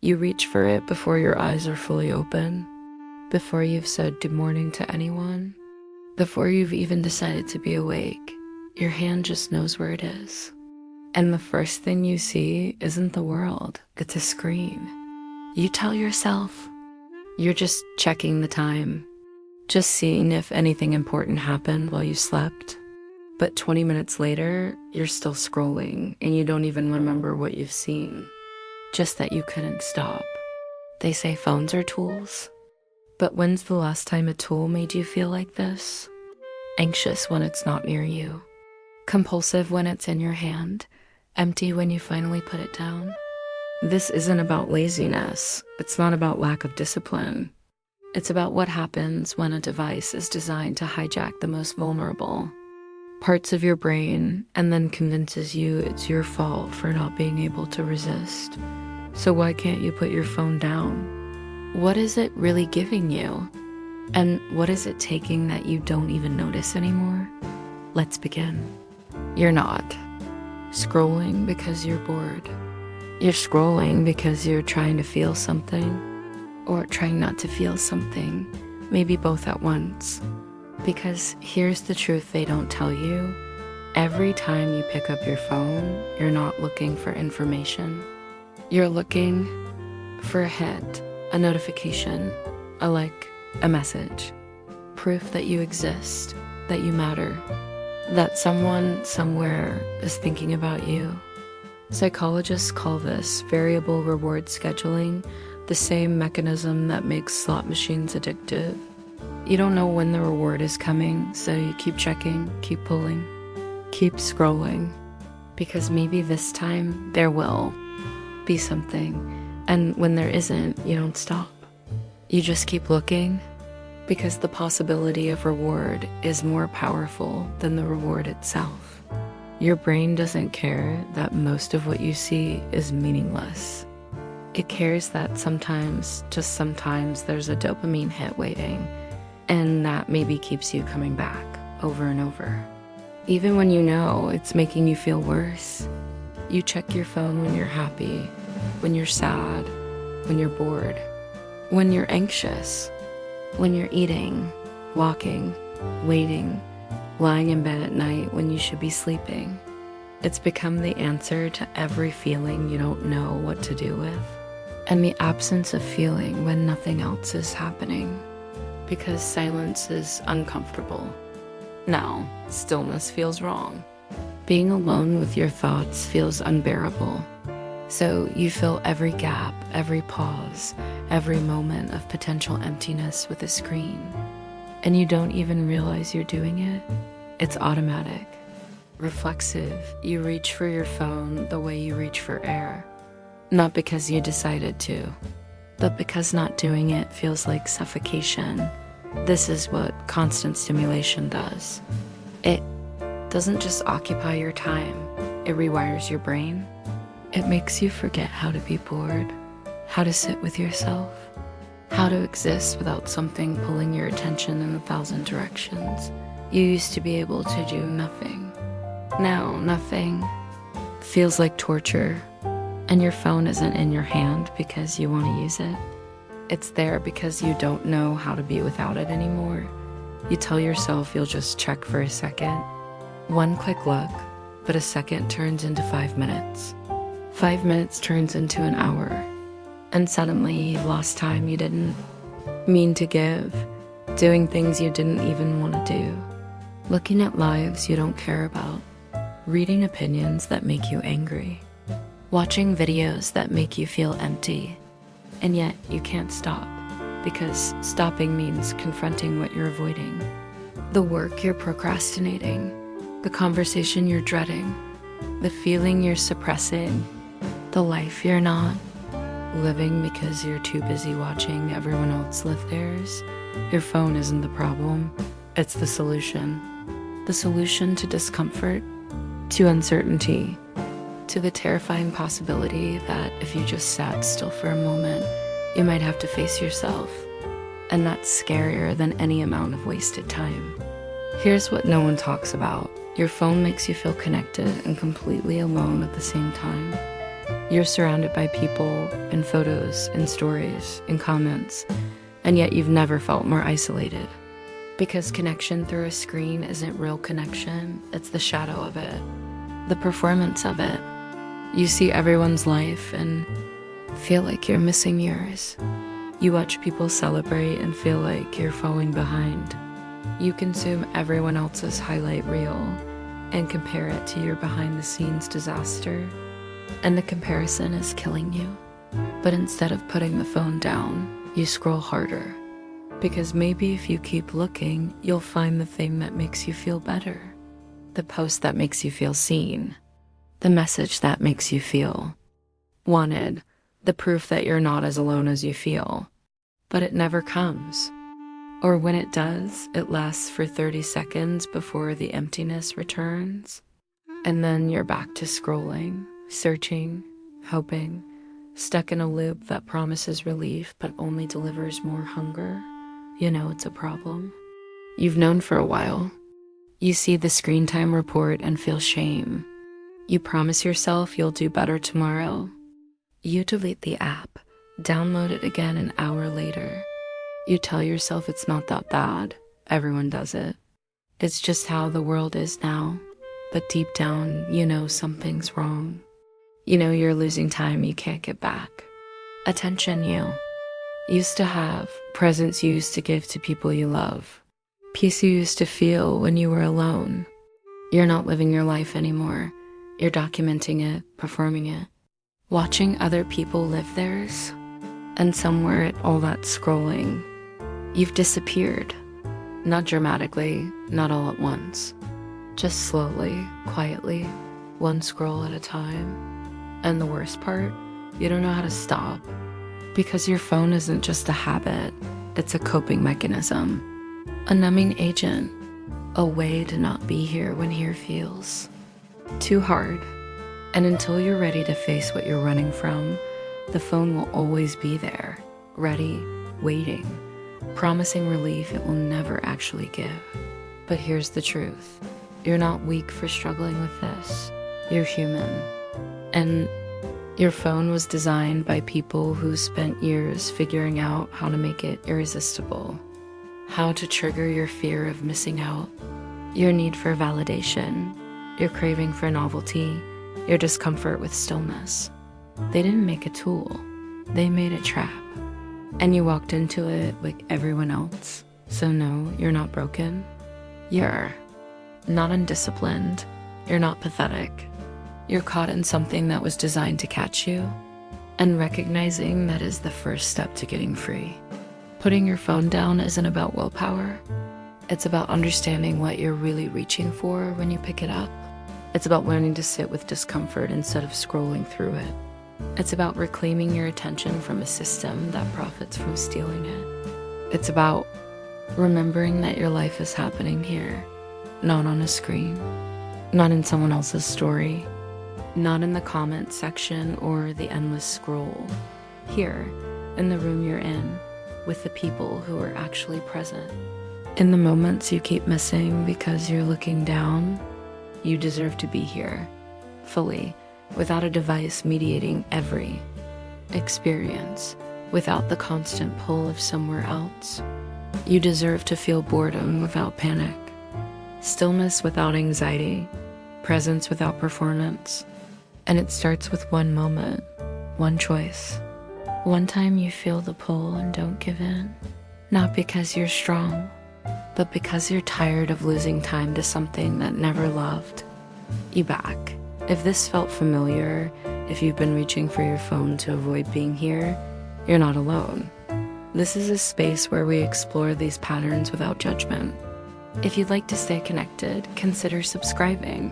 You reach for it before your eyes are fully open, before you've said good morning to anyone, before you've even decided to be awake. Your hand just knows where it is. And the first thing you see isn't the world, it's a screen. You tell yourself you're just checking the time, just seeing if anything important happened while you slept. But 20 minutes later, you're still scrolling and you don't even remember what you've seen, just that you couldn't stop. They say phones are tools, but when's the last time a tool made you feel like this? Anxious when it's not near you, compulsive when it's in your hand, empty when you finally put it down. This isn't about laziness. It's not about lack of discipline. It's about what happens when a device is designed to hijack the most vulnerable parts of your brain and then convinces you it's your fault for not being able to resist. So why can't you put your phone down? What is it really giving you? And what is it taking that you don't even notice anymore? Let's begin. You're not scrolling because you're bored. You're scrolling because you're trying to feel something, or trying not to feel something, maybe both at once. Because here's the truth they don't tell you. Every time you pick up your phone, you're not looking for information. You're looking for a hit, a notification, a like, a message. Proof that you exist, that you matter, that someone somewhere is thinking about you. Psychologists call this variable reward scheduling, the same mechanism that makes slot machines addictive. You don't know when the reward is coming, so you keep checking, keep pulling, keep scrolling, because maybe this time there will be something, and when there isn't, you don't stop. You just keep looking, because the possibility of reward is more powerful than the reward itself. Your brain doesn't care that most of what you see is meaningless. It cares that sometimes, just sometimes, there's a dopamine hit waiting, and that maybe keeps you coming back over and over. Even when you know it's making you feel worse, you check your phone when you're happy, when you're sad, when you're bored, when you're anxious, when you're eating, walking, waiting, lying in bed at night when you should be sleeping. It's become the answer to every feeling you don't know what to do with, and the absence of feeling when nothing else is happening, because silence is uncomfortable. Now, stillness feels wrong. Being alone with your thoughts feels unbearable. So you fill every gap, every pause, every moment of potential emptiness with a screen. And you don't even realize you're doing it. It's automatic, reflexive. You reach for your phone the way you reach for air. Not because you decided to, but because not doing it feels like suffocation. This is what constant stimulation does. It doesn't just occupy your time, it rewires your brain. It makes you forget how to be bored, how to sit with yourself, how to exist without something pulling your attention in 1,000 directions. You used to be able to do nothing. Now, nothing feels like torture, and your phone isn't in your hand because you want to use it. It's there because you don't know how to be without it anymore. You tell yourself you'll just check for a second. One quick look, but a second turns into 5 minutes. 5 minutes turns into an hour. And suddenly you've lost time you didn't mean to give, doing things you didn't even want to do, looking at lives you don't care about, reading opinions that make you angry, watching videos that make you feel empty. And yet you can't stop, because stopping means confronting what you're avoiding, the work you're procrastinating, the conversation you're dreading, the feeling you're suppressing, the life you're not living because you're too busy watching everyone else live theirs. Your phone isn't the problem, it's the solution. The solution to discomfort, to uncertainty, to the terrifying possibility that if you just sat still for a moment, you might have to face yourself. And that's scarier than any amount of wasted time. Here's what no one talks about. Your phone makes you feel connected and completely alone at the same time. You're surrounded by people and photos and stories and comments, and yet you've never felt more isolated. Because connection through a screen isn't real connection, it's the shadow of it, the performance of it. You see everyone's life and feel like you're missing yours. You watch people celebrate and feel like you're falling behind. You consume everyone else's highlight reel and compare it to your behind-the-scenes disaster, and the comparison is killing you. But instead of putting the phone down, you scroll harder. Because maybe if you keep looking, you'll find the thing that makes you feel better. The post that makes you feel seen. The message that makes you feel wanted. The proof that you're not as alone as you feel. But it never comes. Or when it does, it lasts for 30 seconds before the emptiness returns. And then you're back to scrolling, searching, hoping, stuck in a loop that promises relief but only delivers more hunger. You know it's a problem. You've known for a while. You see the screen time report and feel shame. You promise yourself you'll do better tomorrow. You delete the app, download it again an hour later. You tell yourself it's not that bad. Everyone does it. It's just how the world is now. But deep down, you know something's wrong. You know you're losing time you can't get back. Attention you used to have, presents you used to give to people you love, peace you used to feel when you were alone. You're not living your life anymore. You're documenting it, performing it, watching other people live theirs. And somewhere at all that scrolling, you've disappeared. Not dramatically, not all at once. Just slowly, quietly, one scroll at a time. And the worst part, you don't know how to stop. Because your phone isn't just a habit, it's a coping mechanism. A numbing agent. A way to not be here when here feels too hard. And until you're ready to face what you're running from, the phone will always be there, ready, waiting, promising relief it will never actually give. But here's the truth. You're not weak for struggling with this. You're human. And your phone was designed by people who spent years figuring out how to make it irresistible, how to trigger your fear of missing out, your need for validation, your craving for novelty, your discomfort with stillness. They didn't make a tool, they made a trap. And you walked into it like everyone else. So no, you're not broken. You're not undisciplined. You're not pathetic. You're caught in something that was designed to catch you. And recognizing that is the first step to getting free. Putting your phone down isn't about willpower. It's about understanding what you're really reaching for when you pick it up. It's about learning to sit with discomfort instead of scrolling through it. It's about reclaiming your attention from a system that profits from stealing it. It's about remembering that your life is happening here, not on a screen, not in someone else's story, not in the comment section or the endless scroll. Here, in the room you're in, with the people who are actually present. In the moments you keep missing because you're looking down, you deserve to be here, fully, without a device mediating every experience, without the constant pull of somewhere else. You deserve to feel boredom without panic, stillness without anxiety, presence without performance. And it starts with one moment, one choice. One time you feel the pull and don't give in. Not because you're strong, but because you're tired of losing time to something that never loved you back. If this felt familiar, if you've been reaching for your phone to avoid being here, you're not alone. This is a space where we explore these patterns without judgment. If you'd like to stay connected, consider subscribing.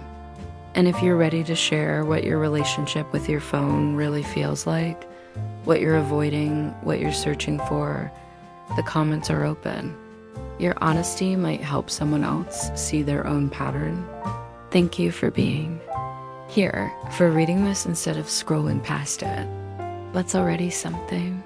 And if you're ready to share what your relationship with your phone really feels like, what you're avoiding, what you're searching for, the comments are open. Your honesty might help someone else see their own pattern. Thank you for being here, for reading this instead of scrolling past it. That's already something.